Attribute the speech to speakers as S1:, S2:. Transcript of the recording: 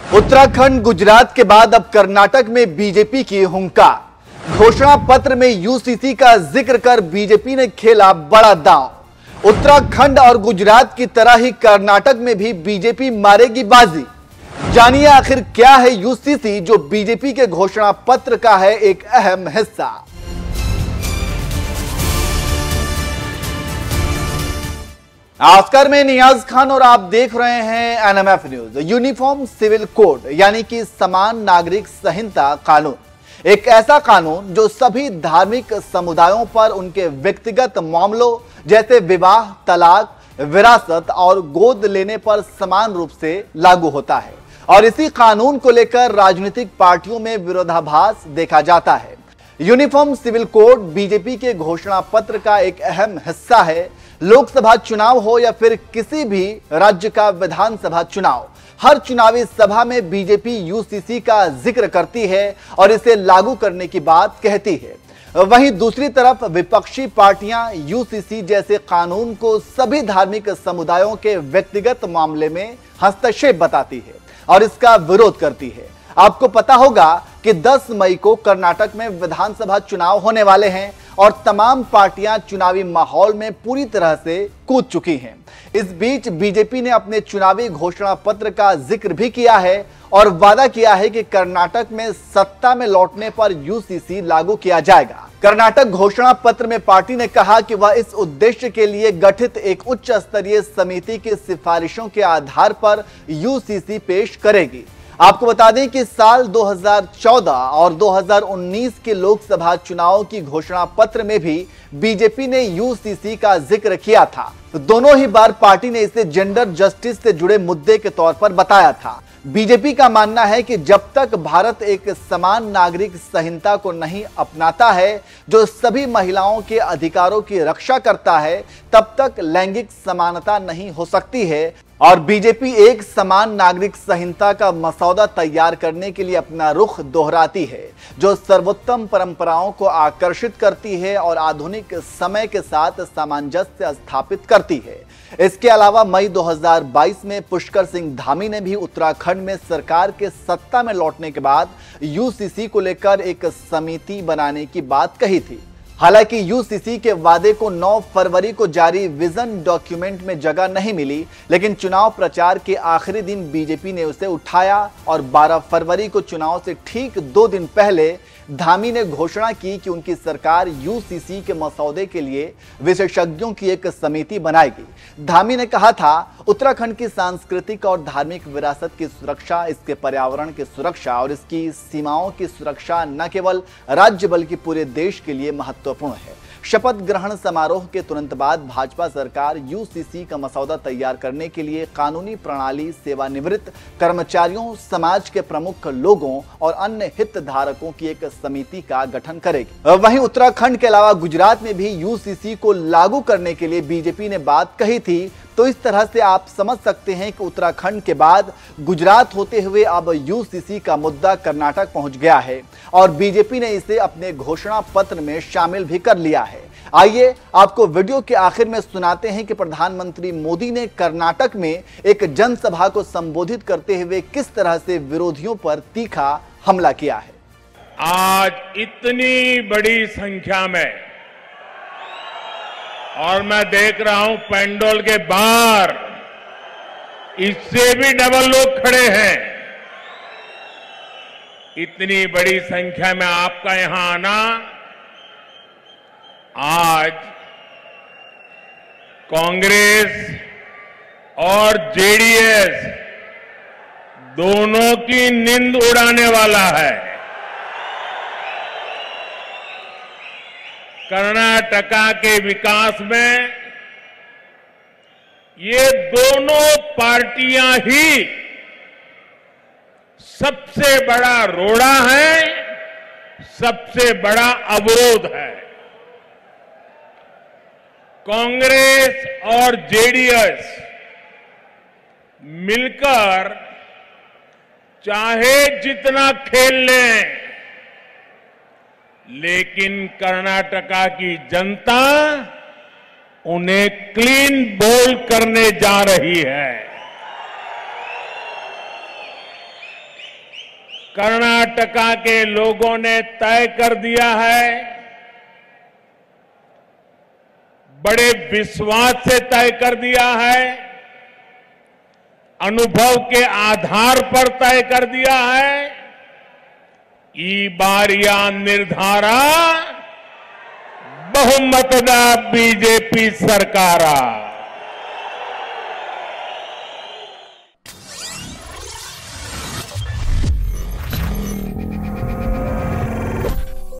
S1: उत्तराखंड गुजरात के बाद अब कर्नाटक में बीजेपी की हुंकार। घोषणा पत्र में यूसीसी का जिक्र कर बीजेपी ने खेला बड़ा दांव। उत्तराखंड और गुजरात की तरह ही कर्नाटक में भी बीजेपी मारेगी बाजी। जानिए आखिर क्या है यूसीसी, जो बीजेपी के घोषणा पत्र का है एक अहम हिस्सा। नमस्कार, मैं नियाज खान और आप देख रहे हैं NMF news. Uniform civil code यानी कि समान नागरिक संहिता कानून, एक ऐसा कानून जो सभी धार्मिक समुदायों पर उनके व्यक्तिगत मामलों जैसे विवाह, तलाक, विरासत और गोद लेने पर समान रूप से लागू होता है। और इसी कानून को लेकर राजनीतिक पार्टियों में विरोधाभास देखा जाता है। यूनिफॉर्म सिविल कोड बीजेपी के घोषणा पत्र का एक अहम हिस्सा है। लोकसभा चुनाव हो या फिर किसी भी राज्य का विधानसभा चुनाव, हर चुनावी सभा में बीजेपी यूसीसी का जिक्र करती है और इसे लागू करने की बात कहती है। वहीं दूसरी तरफ विपक्षी पार्टियां यूसीसी जैसे कानून को सभी धार्मिक समुदायों के व्यक्तिगत मामले में हस्तक्षेप बताती है और इसका विरोध करती है। आपको पता होगा कि 10 मई को कर्नाटक में विधानसभा चुनाव होने वाले हैं और तमाम पार्टियां चुनावी माहौल में पूरी तरह से कूद चुकी हैं। इस बीच बीजेपी ने अपने चुनावी घोषणा पत्र का जिक्र भी किया है और वादा किया है कि कर्नाटक में सत्ता में लौटने पर यूसीसी लागू किया जाएगा। कर्नाटक घोषणा पत्र में पार्टी ने कहा कि वह इस उद्देश्य के लिए गठित एक उच्च स्तरीय समिति की सिफारिशों के आधार पर यूसीसी पेश करेगी। आपको बता दें कि साल 2014 और 2019 के लोकसभा चुनाव की घोषणा पत्र में भी बीजेपी ने यूसीसी का जिक्र किया था। तो दोनों ही बार पार्टी ने इसे जेंडर जस्टिस से जुड़े मुद्दे के तौर पर बताया था। बीजेपी का मानना है कि जब तक भारत एक समान नागरिक संहिता को नहीं अपनाता है जो सभी महिलाओं के अधिकारों की रक्षा करता है, तब तक लैंगिक समानता नहीं हो सकती है। और बीजेपी एक समान नागरिक संहिता का मसौदा तैयार करने के लिए अपना रुख दोहराती है, जो सर्वोत्तम परंपराओं को आकर्षित करती है और आधुनिक समय के साथ सामंजस्य स्थापित करती है। इसके अलावा मई 2022 में पुष्कर सिंह धामी ने भी उत्तराखंड में सरकार के सत्ता में लौटने के बाद यूसीसी को लेकर एक समिति बनाने की बात कही थी। हालांकि यूसीसी के वादे को 9 फरवरी को जारी विजन डॉक्यूमेंट में जगह नहीं मिली, लेकिन चुनाव प्रचार के आखिरी दिन बीजेपी ने उसे उठाया और 12 फरवरी को चुनाव से ठीक 2 दिन पहले धामी ने घोषणा की कि उनकी सरकार यूसीसी के मसौदे के लिए विशेषज्ञों की एक समिति बनाएगी। धामी ने कहा था, उत्तराखंड की सांस्कृतिक और धार्मिक विरासत की सुरक्षा, इसके पर्यावरण की सुरक्षा और इसकी सीमाओं की सुरक्षा न केवल राज्य बल्कि पूरे देश के लिए महत्वपूर्ण है। शपथ ग्रहण समारोह के तुरंत बाद भाजपा सरकार यूसीसी का मसौदा तैयार करने के लिए कानूनी प्रणाली, सेवानिवृत्त कर्मचारियों, समाज के प्रमुख लोगों और अन्य हितधारकों की एक समिति का गठन करेगी। वहीं उत्तराखंड के अलावा गुजरात में भी यूसीसी को लागू करने के लिए बीजेपी ने बात कही थी। तो इस तरह से आप समझ सकते हैं कि उत्तराखंड के बाद गुजरात होते हुए अब यूसीसी का मुद्दा कर्नाटक पहुंच गया है और बीजेपी ने इसे अपने घोषणा पत्र में शामिल भी कर लिया है। आइए आपको वीडियो के आखिर में सुनाते हैं कि प्रधानमंत्री मोदी ने कर्नाटक में एक जनसभा को संबोधित करते हुए किस तरह से विरोधियों पर तीखा हमला किया है।
S2: आज इतनी बड़ी संख्या में, और मैं देख रहा हूं पेंडोल के बाहर इससे भी डबल लोग खड़े हैं। इतनी बड़ी संख्या में आपका यहां आना आज कांग्रेस और जेडीएस दोनों की नींद उड़ाने वाला है। कर्नाटका के विकास में ये दोनों पार्टियां ही सबसे बड़ा रोड़ा है, सबसे बड़ा अवरोध है। कांग्रेस और जेडीएस मिलकर चाहे जितना खेल लें, लेकिन कर्नाटका की जनता उन्हें क्लीन बोल करने जा रही है। कर्नाटका के लोगों ने तय कर दिया है, बड़े विश्वास से तय कर दिया है, अनुभव के आधार पर तय कर दिया है। ई बारिया निर्धारा बहुमतदा बीजेपी सरकारा।